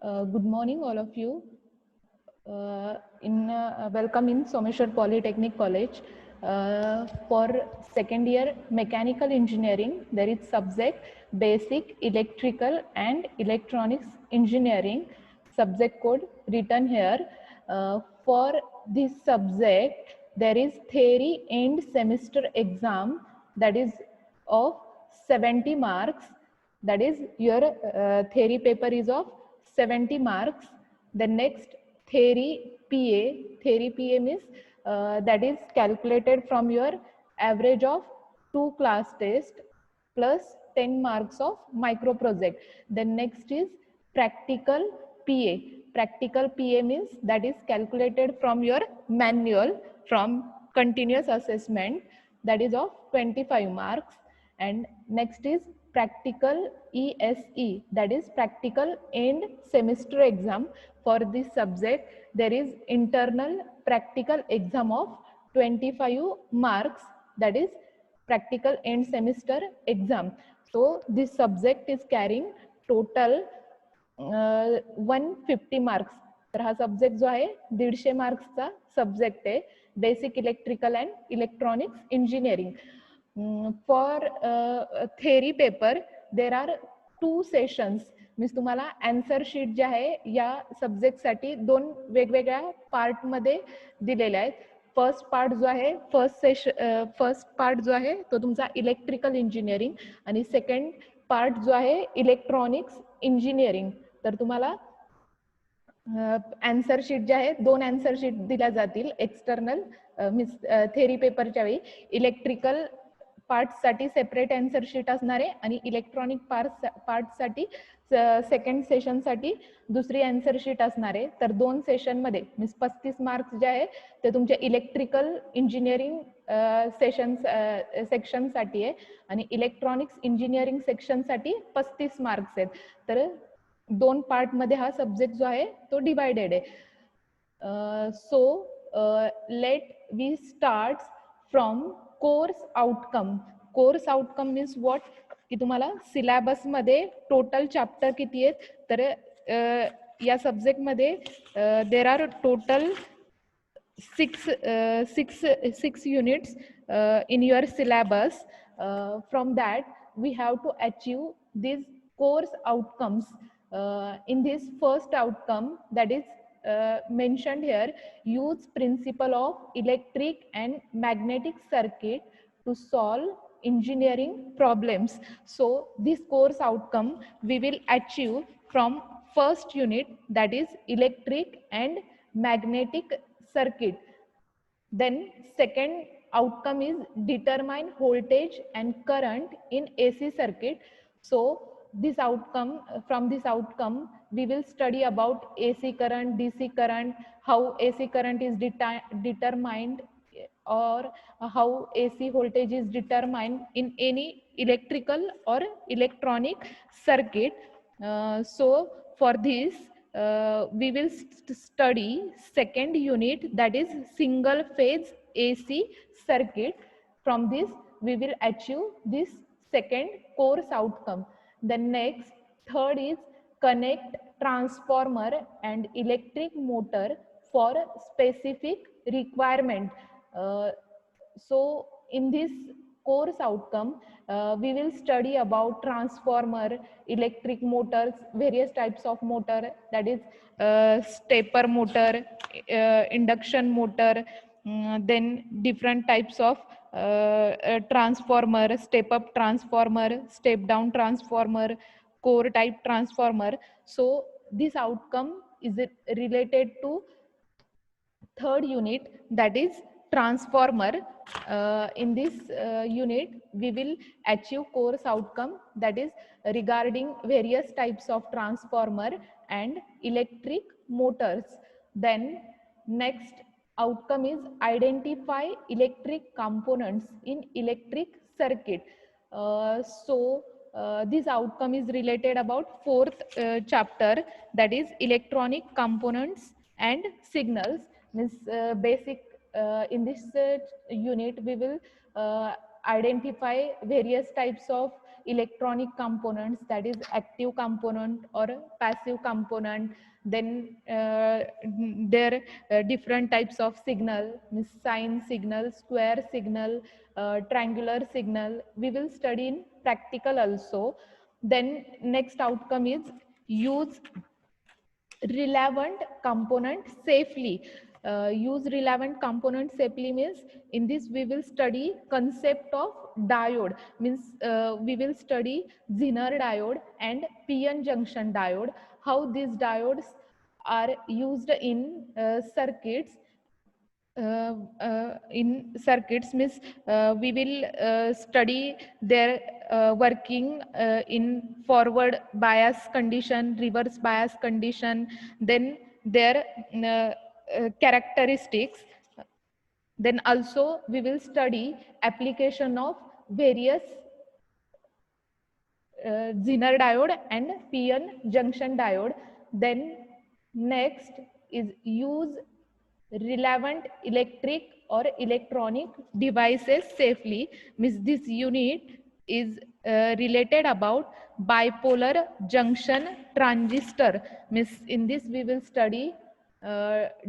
Good morning, all of you. Welcome in Someshwar Polytechnic College. For second year mechanical engineering, there is subject basic electrical and electronics engineering. Subject code written here. For this subject, there is theory end semester exam that is of 70 marks. That is your theory paper is of 70 marks. The next theory PA means that is calculated from your average of 2 class test plus 10 marks of micro project. The next is practical PA. Practical PA means that is calculated from your manual from continuous assessment, that is of 25 marks. And next is practical ESE, that is practical end semester exam. For this subject there is internal practical exam of 25 marks, that is practical end semester exam. So this subject is carrying total 150 marks. तर हा subject जो आहे 150 मार्क्सचा subject आहे, basic electrical and electronics engineering. For theory paper there are 2 sessions. Means तुम्हाला answer sheet जे आहे या सब्जेक्टसाठी 2 वेगवेगळ्या पार्टमध्ये दिलेल्या आहेत. फर्स्ट पार्ट जो आहे फर्स्ट पार्ट जो आहे तो तुमचा इलेक्ट्रिकल इंजिनिअरिंग आणि सेकंड पार्ट जो आहे इलेक्ट्रॉनिक्स इंजिनिअरिंग. तर तुम्हाला आन्सर शीट जे आहे 2 आन्सर शीट दिल्या जातील एक्सटर्नल मीन्स थेरी पेपरच्या वेळी. इलेक्ट्रिकल पार्टसाठी सेपरेट आन्सर शीट असणार आहे आणि इलेक्ट्रॉनिक पार्टसाठी सेकंड सेशनसाठी दुसरी आन्सर शीट असणार आहे. तर 2 सेशनमध्ये मीन्स 35 मार्क्स जे आहे ते तुमच्या इलेक्ट्रिकल इंजिनिअरिंग सेक्शनसाठी आहे आणि इलेक्ट्रॉनिक्स इंजिनिअरिंग सेक्शनसाठी 35 मार्क्स आहेत. तर 2 पार्टमध्ये हा सब्जेक्ट जो आहे तो डिवायडेड आहे. So let we start from course outcome. Course outcome means what, की तुम्हाला सिलेबसमध्ये टोटल चॅप्टर किती आहेत. तर या सब्जेक्टमध्ये there are total 6 units in your syllabus. From that we have to achieve these course outcomes. In this first outcome, that is mentioned here, use principle of electric and magnetic circuit to solve engineering problems. So this course outcome we will achieve from first unit, that is electric and magnetic circuit. Then second outcome is determine voltage and current in AC circuit. So this outcome, from this outcome we will study about AC current, DC current, how AC current is determined, or how AC voltage is determined in any electrical or electronic circuit. So for this we will study second unit, that is single phase AC circuit. From this we will achieve this second course outcome. The next third is connect transformer and electric motor for specific requirement. So in this course outcome we will study about transformer, electric motors, various types of motor, that is stepper motor, induction motor, then different types of transformer, step up transformer, step down transformer, core type transformer. So this outcome is related to third unit, that is transformer. In this unit we will achieve course outcome, that is regarding various types of transformer and electric motors. Then next outcome is identify electric components in electric circuit. This outcome is related about fourth chapter, that is electronic components and signals. Means basic in this unit we will identify various types of electronic components, that is active component or passive component. Then there different types of signal, sine signal, square signal, triangular signal, we will study in practical also. Then next outcome is use relevant component safely. Use relevant component safely means in this we will study concept of diode, means we will study Zener diode and PN junction diode, how these diodes are used in circuits, means we will study their working in forward bias condition, reverse bias condition, then their characteristics. Then also we will study application of various Zener diode and PN junction diode. Then next is use relevant electric or electronic devices safely, means this unit is related about bipolar junction transistor, means in this we will study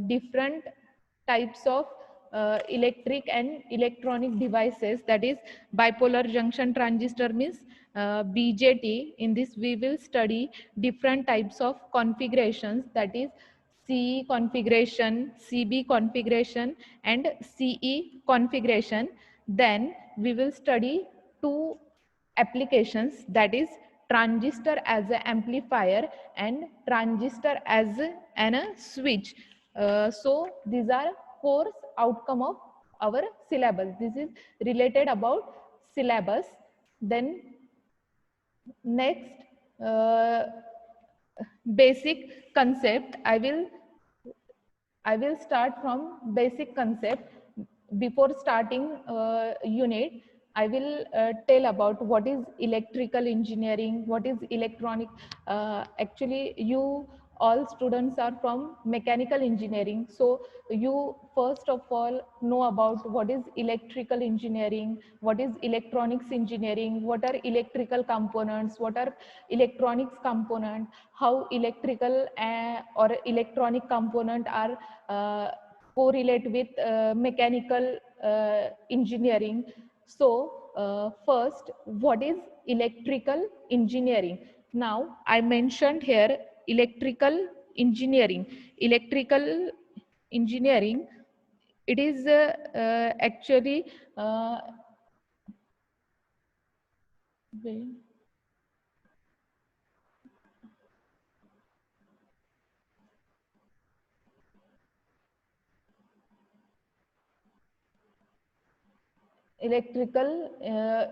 different types of electric and electronic devices, that is bipolar junction transistor means BJT. In this we will study different types of configurations, that is CE configuration, CB configuration and CE configuration. Then we will study two applications, that is transistor as an amplifier and transistor as a switch. So these are course outcome of our syllabus. This is related about syllabus. Then next basic concept, I will start from basic concept. Before starting unit, I will tell about what is electrical engineering, what is electronic. Actually, you all students are from mechanical engineering, so you first of all know about what is electrical engineering, what is electronics engineering, what are electrical components, what are electronics component, how electrical or electronic component are correlate with mechanical engineering. So first, what is electrical engineering? Now I mentioned here electrical engineering. Electrical engineering, it is actually electrical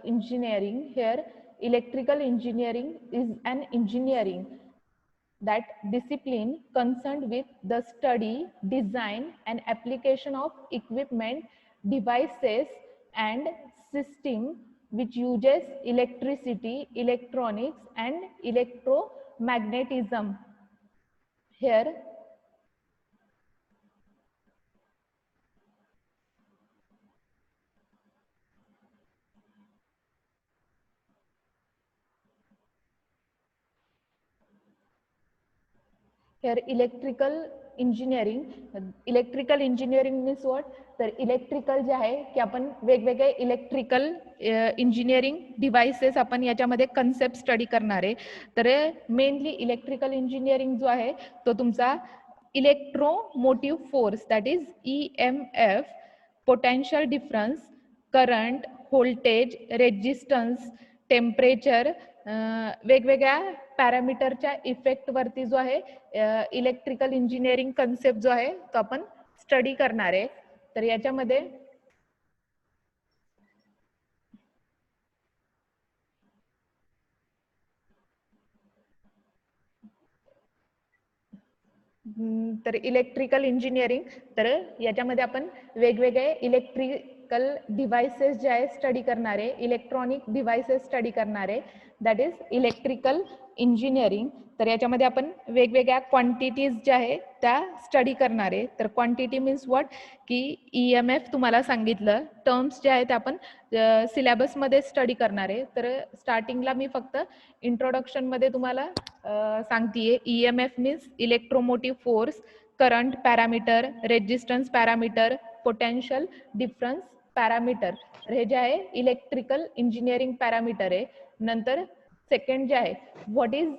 engineering. Here electrical engineering is an engineering that discipline concerned with the study, design and application of equipment, devices and system which uses electricity, electronics and electromagnetism. Here electrical engineering means what, तर electrical जे आहे की आपण वेगवेगळे electrical engineering devices आपण याच्यामध्ये concept study करणार आहे. तर मेनली इलेक्ट्रिकल इंजिनिअरिंग जो आहे तो तुमचा electromotive force, that is EMF, potential difference, current, voltage, resistance, temperature, वेगवेगळ्या पॅरामीटरच्या इफेक्ट वरती जो आहे इलेक्ट्रिकल इंजिनिअरिंग कन्सेप्ट जो आहे तो आपण स्टडी करणार आहे. तर याच्यामध्ये तर इलेक्ट्रिकल इंजिनिअरिंग, तर याच्यामध्ये आपण वेगवेगळे इलेक्ट्रिकल डिव्हाइसेस जे आहे स्टडी करणारे, इलेक्ट्रॉनिक डिव्हाइसेस स्टडी करणारे, दॅट इज इलेक्ट्रिकल इंजिनिअरिंग. तर याच्यामध्ये आपण वेगवेगळ्या क्वांटिटीज ज्या आहे त्या स्टडी करणारे. तर क्वांटिटी मीन्स व्हॉट, की EMF तुम्हाला सांगितलं, टर्म्स जे आहेत आपण सिलेबसमध्ये स्टडी करणारे. तर स्टार्टिंगला मी फक्त इंट्रोडक्शनमध्ये तुम्हाला सांगतेय. EMF means electromotive force, current parameter, resistance parameter, potential difference parameter. तर हे जे आहे इलेक्ट्रिकल इंजिनिअरिंग पॅरामीटर आहे. नंतर सेकंड जे आहे व्हॉट इज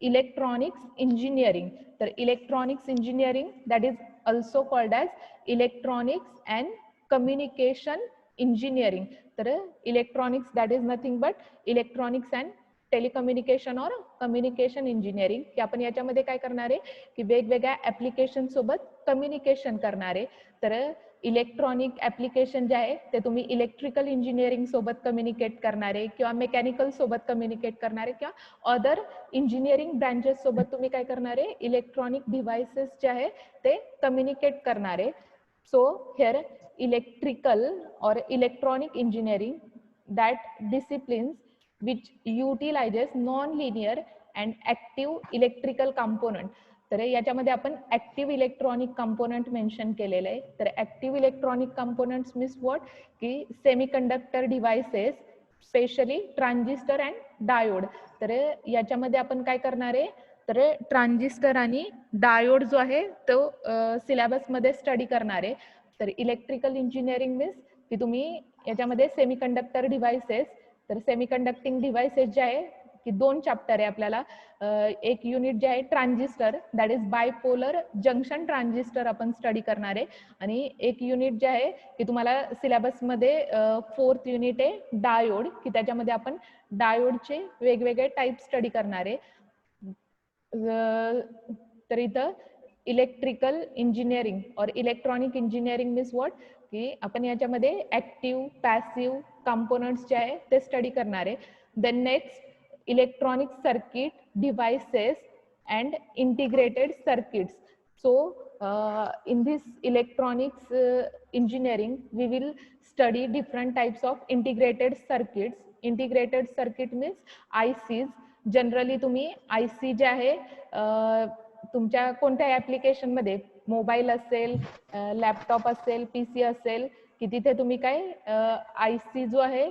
इलेक्ट्रॉनिक्स इंजिनिअरिंग. तर electronics engineering that is also called as electronics and communication engineering. तर electronics that is nothing but electronics and telecommunication और communication engineering, की आपण याच्यामध्ये काय करणार आहे की वेगवेगळ्या ऍप्लिकेशन सोबत कम्युनिकेशन करणार आहे. तर इलेक्ट्रॉनिक ऍप्लिकेशन जे आहे ते तुम्ही इलेक्ट्रिकल इंजिनिअरिंग सोबत कम्युनिकेट करणार आहे, किंवा मेकॅनिकल सोबत कम्युनिकेट करणार आहे, किंवा अदर इंजिनिअरिंग ब्रँचेस सोबत तुम्ही काय करणार आहे, इलेक्ट्रॉनिक डिव्हाइसेस जे आहे ते कम्युनिकेट करणार आहे. सो हिअर इलेक्ट्रिकल और electronic engineering that disciplines which utilizes non-linear and active electrical component. तर याच्यामध्ये आपण ऍक्टिव्ह इलेक्ट्रॉनिक कंपोनंट मेन्शन केलेलं आहे. तर active electronic components means what, की semiconductor devices, specially transistor and diode. तर याच्यामध्ये आपण काय करणार आहे, तर ट्रान्झिस्टर आणि डायोड जो आहे तो सिलेबसमध्ये स्टडी करणार आहे. तर इलेक्ट्रिकल इंजिनिअरिंग मीन्स की तुम्ही याच्यामध्ये सेमीकंडक्टर डिव्हाइसेस, तर सेमीकंडक्टिंग डिव्हाइसेस जे आहे की 2 चॅप्टर आहे आपल्याला. एक युनिट जे आहे transistor, that is bipolar junction transistor आपण स्टडी करणार आहे. आणि एक युनिट जे आहे की तुम्हाला सिलेबसमध्ये 4th युनिट आहे डायोड, की त्याच्यामध्ये आपण डायोडचे वेगवेगळे टाईप स्टडी करणार आहे. तर इथं इलेक्ट्रिकल इंजिनिअरिंग और इलेक्ट्रॉनिक इंजिनिअरिंग मीन्स व्हॉट, की आपण याच्यामध्ये ऍक्टिव्ह पॅसिव्ह कंपोनंट्स जे आहे ते स्टडी करणार आहे. Then next electronic circuit devices and integrated circuits. So in this electronics engineering we will study different types of integrated circuits. Integrated circuit means ICs. Generally तुम्ही IC जे आहे तुमच्या कोणत्या application मध्ये, mobile असेल, लॅपटॉप असेल, PC असेल, की तिथे तुम्ही काय IC जो आहे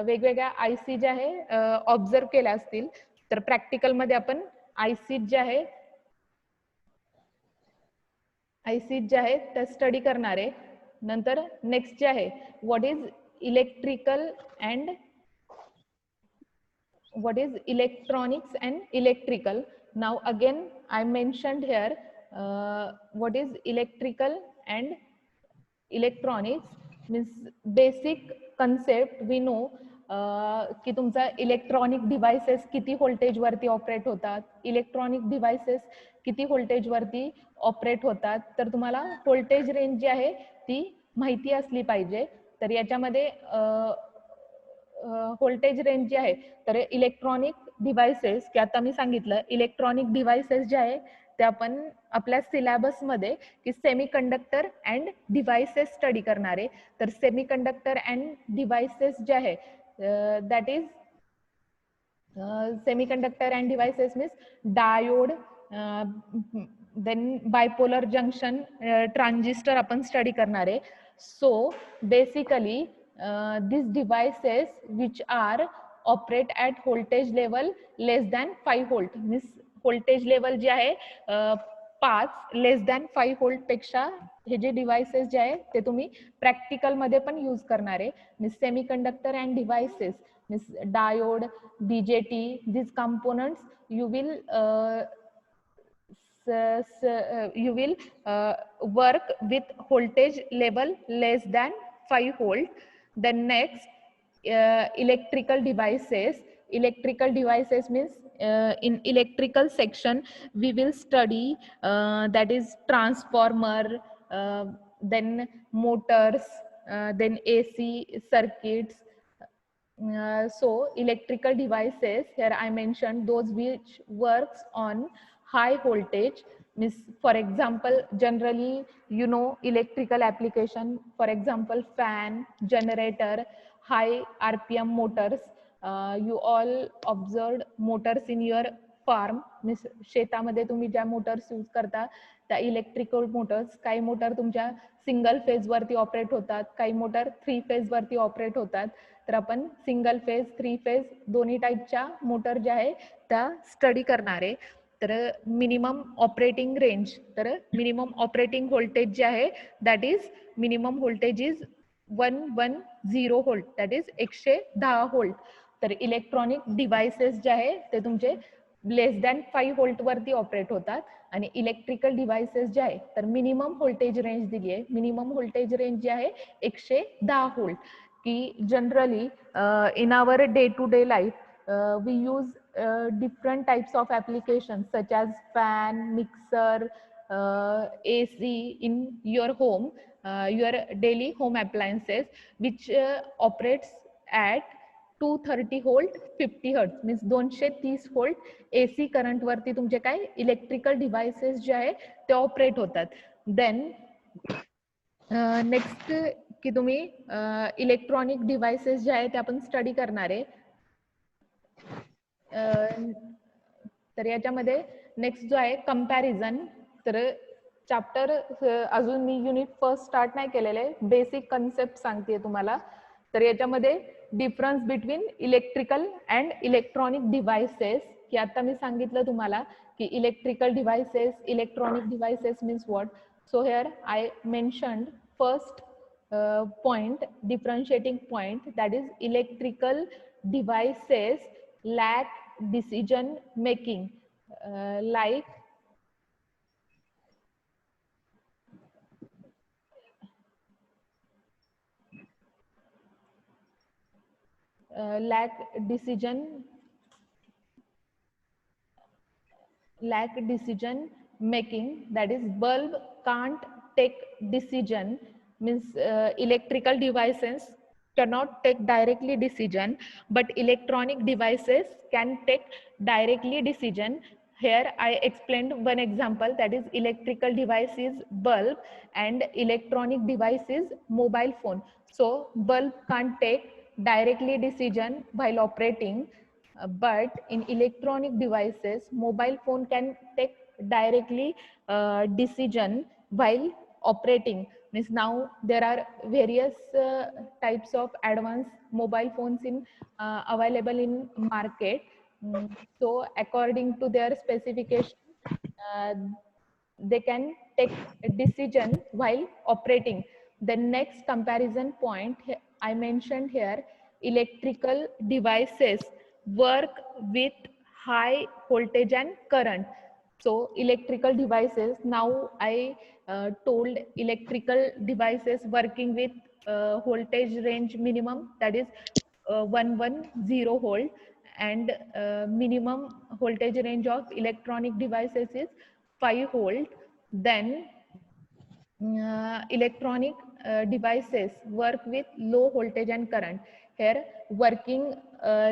वेगवेगळ्या IC जे आहे ऑब्झर्व केल्या असतील. तर प्रॅक्टिकल मध्ये आपण IC जे आहे जे आहे त्या स्टडी करणार आहे. नंतर नेक्स्ट जे आहे what is electrical and what is electronics and electrical. Now again I mentioned here what is electrical and electronics means basic concept we know की तुमचा इलेक्ट्रॉनिक डिव्हाइसेस किती व्होल्टेज वरती ऑपरेट होतात, इलेक्ट्रॉनिक डिव्हाइसेस किती voltage वरती operate होतात. तर तुम्हाला व्होल्टेज रेंज जी आहे ती माहिती असली पाहिजे. तर याच्यामध्ये व्होल्टेज रेंज जी आहे, तर इलेक्ट्रॉनिक डिव्हाइसेस, की आता मी सांगितलं इलेक्ट्रॉनिक डिव्हाइसेस जे आहे ते आपण आपल्या सिलेबसमध्ये की सेमीकंडक्टर अँड डिव्हाइसेस स्टडी करणार आहे. तर सेमीकंडक्टर अँड डिव्हाइसेस जे आहे that is semiconductor and devices means diode, then bipolar junction transistor आपण स्टडी करणार आहे. So basically these devices which are operate at voltage level less than 5 volt means voltage level जे आहे 5 less than 5 volt पेक्षा हे जे devices जे आहे ते तुम्ही practical मध्ये पण यूज करणार आहे. Means semiconductor and devices means diode, BJT, these components you will work with voltage level less than 5 volt. Then next electrical devices. Electrical devices means in electrical section we will study that is transformer, then motors, then AC circuits. So electrical devices, here I mentioned those which works on high voltage. means for example, generally you know electrical application, for example fan, generator, high rpm motors. You all observed motors in your farm, means शेतामध्ये तुम्ही ज्या Motors use करता त्या electrical Motors. काही motor तुमच्या single phase वरती operate होतात, काही मोटर 3 फेज वरती ऑपरेट होतात. तर आपण सिंगल फेज 3 फेज दोन्ही टाईपच्या मोटर ज्या आहे त्या स्टडी करणार आहे. तर मिनिमम ऑपरेटिंग रेंज, तर मिनिमम ऑपरेटिंग व्होल्टेज जे आहे that is minimum voltage is 110 volt, that is 110 volt. तर इलेक्ट्रॉनिक डिव्हाइसेस जे आहे ते तुमचे लेस दॅन 5 व्होल्ट वरती ऑपरेट होतात. आणि इलेक्ट्रिकल डिव्हाइसेस जे आहे तर मिनिमम व्होल्टेज रेंज दिली आहे. मिनिमम व्होल्टेज रेंज जे आहे 110 व्होल्ट. की generally in our day to day life we use different types of applications such as fan, mixer, AC in your home, your daily home appliances, which operates at 230 volt 50 hertz, means 230 volt AC current वरती तुमचे काय electrical devices जे आहे ते operate होतात. Then next की तुम्ही electronic devices जे आहे ते आपण स्टडी करणार आहे. तर याच्यामध्ये नेक्स्ट जो आहे कंपॅरिझन. तर चॅप्टर अजून मी युनिट फर्स्ट स्टार्ट नाही केलेले, बेसिक कन्सेप्ट सांगते तुम्हाला. तर याच्यामध्ये difference between electrical and electronic devices, की आता मी सांगितलं तुम्हाला की electrical devices, electronic devices means what. So here I mentioned first point, differentiating point, that is electrical devices lack decision making, like lack decision making, that is bulb can't take decision, means electrical devices cannot take directly decision, but electronic devices can take directly decision. Here I explained one example, that is electrical device is bulb and electronic device is mobile phone. So bulb can't take directly decision while operating, but in electronic devices mobile phone can take directly decision while operating. Means now there are various types of advanced mobile phones in available in market. So according to their specification, uh, they can take a decision while operating. The next comparison point I mentioned here, electrical devices work with high voltage and current. So electrical devices, now I told electrical devices working with voltage range minimum, that is 110 volt, and minimum voltage range of electronic devices is 5 volt. Then electronic devices work with low voltage and current. Here working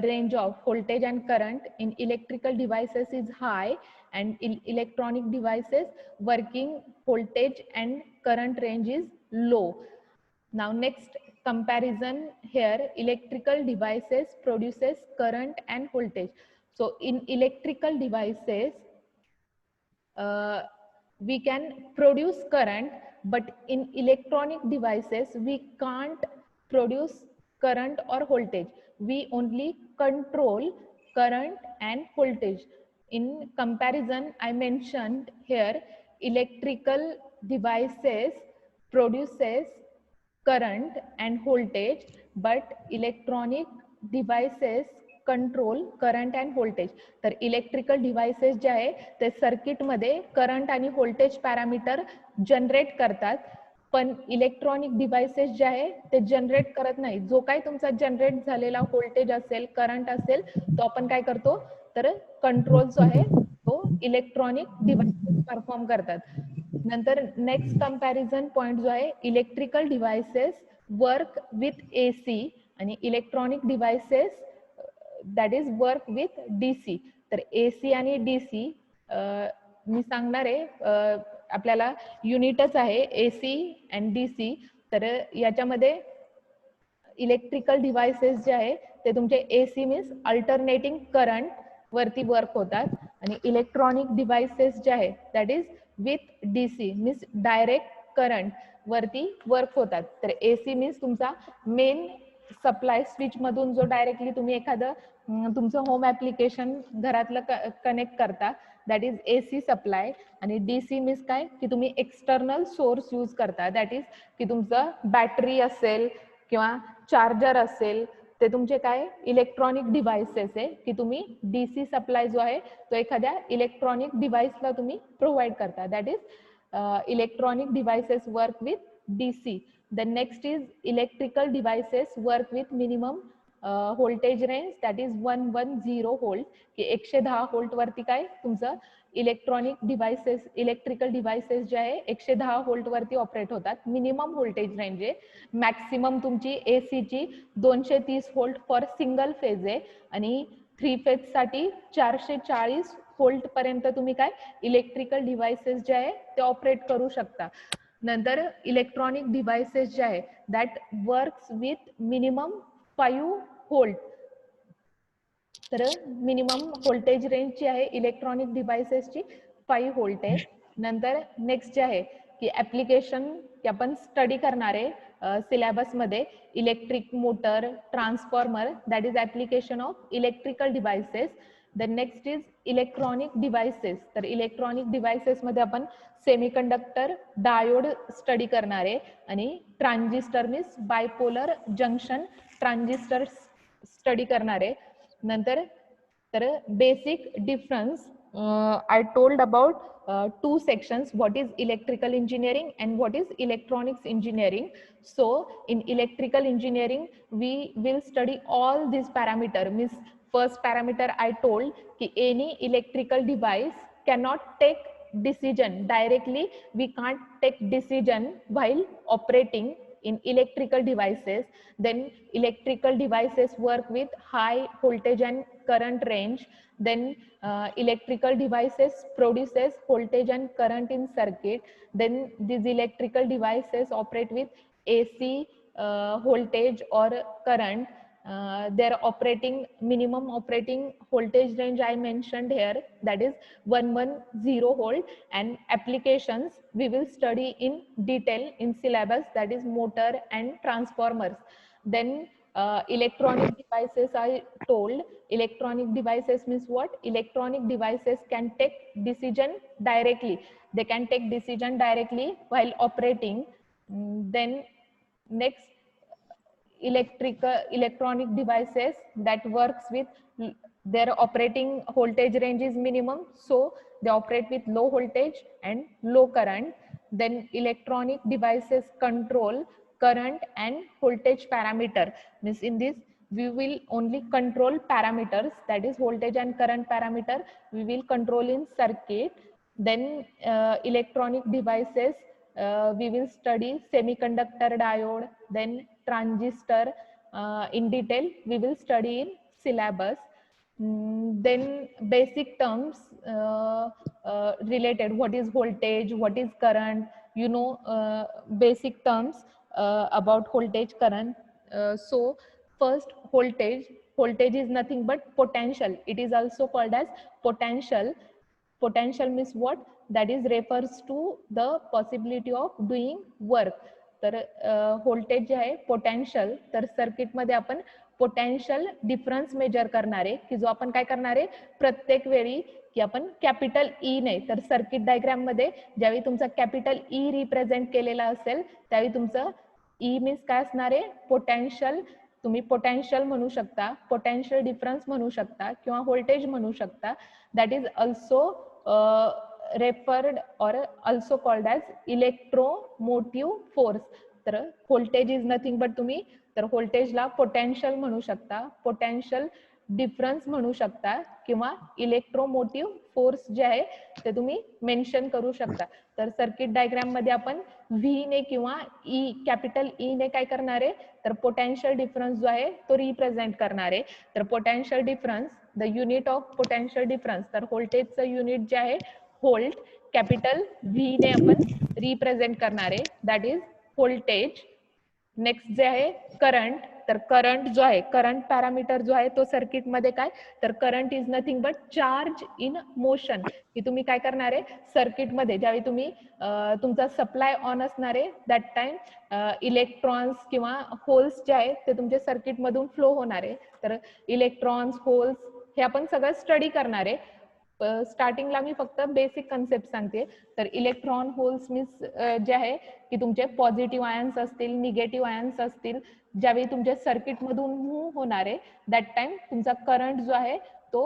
range of voltage and current in electrical devices is high, and in electronic devices working voltage and current range is low. Now next comparison here, electrical devices produces current and voltage. So in electrical devices we can produce current, but in electronic devices we can't produce current or voltage. We only control current and voltage. In comparison, I mentioned here electrical devices produces current and voltage, but electronic devices control current and voltage. तर electrical devices जे आहे ते सर्किटमध्ये current आणि voltage parameter generate करतात, पण electronic devices जे आहे ते जनरेट करत नाही. जो काही तुमचा जनरेट झालेला व्होल्टेज असेल, करंट असेल, तो आपण काय करतो, तर कंट्रोल जो आहे तो इलेक्ट्रॉनिक डिव्हाइसेस परफॉर्म करतात. नंतर नेक्स्ट कंपॅरिझन पॉइंट जो आहे, electrical devices work with AC आणि electronic devices that is work with DC. तर AC आणि DC मी सांगणार आहे आपल्याला युनिटच आहे AC अँड DC. तर याच्यामध्ये इलेक्ट्रिकल डिव्हाइसेस जे आहे ते तुमचे AC मीन्स अल्टरनेटिंग करंट वरती वर्क होतात, आणि इलेक्ट्रॉनिक डिव्हाइसेस जे आहे that is with DC means direct current वरती वर्क होतात. तर AC मीन्स तुमचा मेन सप्लाय स्विच मधून जो डायरेक्टली तुम्ही एखादं तुमचं होम ऍप्लिकेशन घरातलं कनेक्ट करता दॅट इज AC सप्लाय. आणि DC मीन्स काय की तुम्ही एक्सटर्नल सोर्स यूज करता, दॅट इज की तुमचं बॅटरी असेल किंवा चार्जर असेल, ते तुमचे काय इलेक्ट्रॉनिक डिव्हाइसेस आहे की तुम्ही DC सप्लाय जो आहे तो एखाद्या इलेक्ट्रॉनिक डिव्हाइसला तुम्ही प्रोव्हाइड करता, that is electronic devices work with DC. The next is electrical devices work with minimum voltage range that is 110 volt, की 110 व्होल्ट वरती काय तुमचं इलेक्ट्रॉनिक डिव्हाइसेस इलेक्ट्रिकल डिव्हाइसेस जे आहे 110 व्होल्ट वरती ऑपरेट होतात. मिनिमम व्होल्टेज रेंज आहे. मॅक्सिमम तुमची AC ची 230 व्होल्ट फॉर सिंगल फेज आहे, आणि 3 फेज साठी 440 व्होल्ट पर्यंत तुम्ही काय इलेक्ट्रिकल डिव्हाइसेस जे आहे ते ऑपरेट करू शकता. नंतर इलेक्ट्रॉनिक डिव्हाइसेस जे आहे that works with minimum 5 volt. तर मिनिमम व्होल्टेज रेंज जी आहे इलेक्ट्रॉनिक डिव्हाइसेसची 5 व्होल्ट आहे. नंतर नेक्स्ट जे आहे की ऍप्लिकेशन की आपण स्टडी करणार आहे सिलेबसमध्ये electric motor transformer that is application of electrical devices. The next is electronic devices. तर इलेक्ट्रॉनिक डिव्हाइसेस मध्ये आपण सेमीकंडक्टर डायोड स्टडी करणार आहे, आणि transistor means bipolar junction transistor study करणार आहे. नंतर तर basic difference I told about two sections, what is electrical engineering and what is electronics engineering. So in electrical engineering we will study all these parameter. Means first parameter I told ki any electrical device cannot take decision directly, we can't take decision while operating in electrical devices. Then electrical devices work with high voltage and current range. Then electrical devices produces voltage and current in circuit. Then these electrical devices operate with AC voltage or current. Their operating minimum operating voltage range I mentioned here, that is 110 volt. And applications we will study in detail in syllabus, that is motor and transformers. Then electronic devices I told. Electronic devices means what? Electronic devices can take decision directly, they can take decision directly while operating. Then next, electronic devices that works with their operating voltage range is minimum, so they operate with low voltage and low current. Then electronic devices control current and voltage parameter. Means in this we will only control parameters, that is voltage and current parameter we will control in circuit. Then electronic devices we will study semiconductor diode, then transistor in detail we will study in syllabus. Then basic terms related, what is voltage, what is current, you know, basic terms about voltage current. So first, voltage is nothing but potential, it is also called as potential. Potential means what? That is refers to the possibility of doing work. तर voltage जे आहे potential, तर circuit मध्ये आपण potential difference major करणार आहे, की जो आपण काय करणार आहे प्रत्येक वेळी की आपण कॅपिटल ई नाही, तर सर्किट डायग्राम मध्ये ज्यावेळी तुमचा कॅपिटल ई रिप्रेझेंट केलेला असेल त्यावेळी तुमचं ई मीन्स काय असणार आहे पोटेन्शियल. तुम्ही पोटेन्शियल म्हणू शकता, पोटेन्शियल डिफरन्स म्हणू शकता किंवा व्होल्टेज म्हणू शकता. That is also referred or also called as electromotive force. तर व्होल्टेज इज नथिंग बट तुम्ही तर व्होल्टेजला पोटेन्शियल म्हणू शकता, पोटेन्शियल डिफरन्स म्हणू शकता, किंवा इलेक्ट्रोमोटिव्ह फोर्स जे आहे ते तुम्ही मेन्शन करू शकता. तर सर्किट डायग्राम मध्ये आपण व्ही ने किंवा ई कॅपिटल ई ने काय करणार आहे तर पोटेन्शियल डिफरन्स जो आहे तो रिप्रेझेंट करणार आहे. तर potential difference, the unit of potential difference, तर व्होल्टेजचं युनिट जे आहे व्होल्ट कॅपिटल व्ही ने आपण रिप्रेझेंट करणार आहे, दॅट इज व्होल्टेज. नेक्स्ट जे आहे करंट, तर करंट जो आहे, करंट पॅरामीटर जो आहे तो सर्किट मध्ये काय, तर current is nothing but charge in motion. की तुम्ही काय करणार आहे सर्किट मध्ये, ज्यावेळी तुम्ही तुमचा सप्लाय ऑन असणार आहे दॅट टाइम इलेक्ट्रॉन्स किंवा होल्स जे आहेत ते तुमच्या सर्किट मधून फ्लो होणार आहे. तर इलेक्ट्रॉन्स, होल्स हे आपण सगळं स्टडी करणार आहे. स्टार्टिंगला मी फक्त बेसिक कन्सेप्ट सांगते. तर इलेक्ट्रॉन होल्स मीन्स जे आहे की तुमचे पॉझिटिव्ह आयन्स असतील, निगेटिव्ह आयन्स असतील, ज्यावेळी तुमच्या सर्किट मधून मूव्ह होणार आहे दॅट टाइम तुमचा करंट जो आहे तो,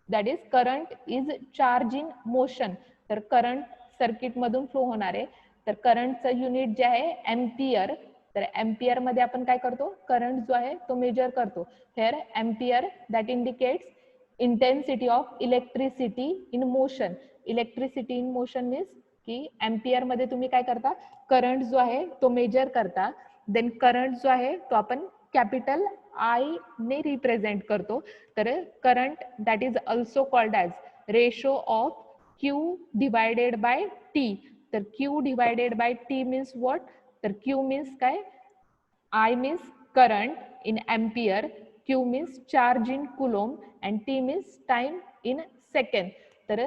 that is current is charge in motion. तर करंट सर्किट मधून फ्लो होणार आहे. तर करंटचं युनिट जे आहे एम्पियर. तर एम्पियर मध्ये आपण काय करतो, करंट जो आहे तो मेजर करतो. Hair ampere that indicates intensity of electricity in motion. Electricity in motion means की एम्पियर मध्ये तुम्ही काय करता, करंट जो आहे तो मेजर करता. देन करंट जो आहे तो आपण कॅपिटल आय ने रिप्रेझेंट करतो. तर current that is also called as ratio of Q divided by T. तर Q divided by T means what, तर क्यू मीन्स काय, I means current in ampere, Q means charge in coulomb and T means time in second. तर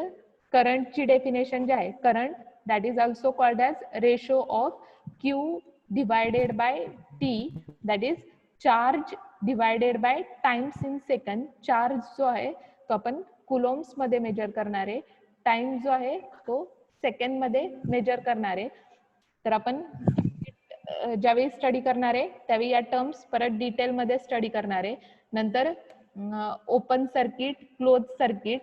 current ची definition जे आहे, current that is also called as ratio of Q divided by T, that is charge divided by times in second. Charge जो आहे तो आपण coulombs मध्ये major करणार आहे, टाइम जो आहे तो सेकंड मध्ये मेजर करणार आहे. तर आपण ज्यावेळी स्टडी करणार आहे त्यावेळी या टर्म्स परत डिटेल मध्ये स्टडी करणार आहे. नंतर ओपन सर्किट, क्लोज सर्किट,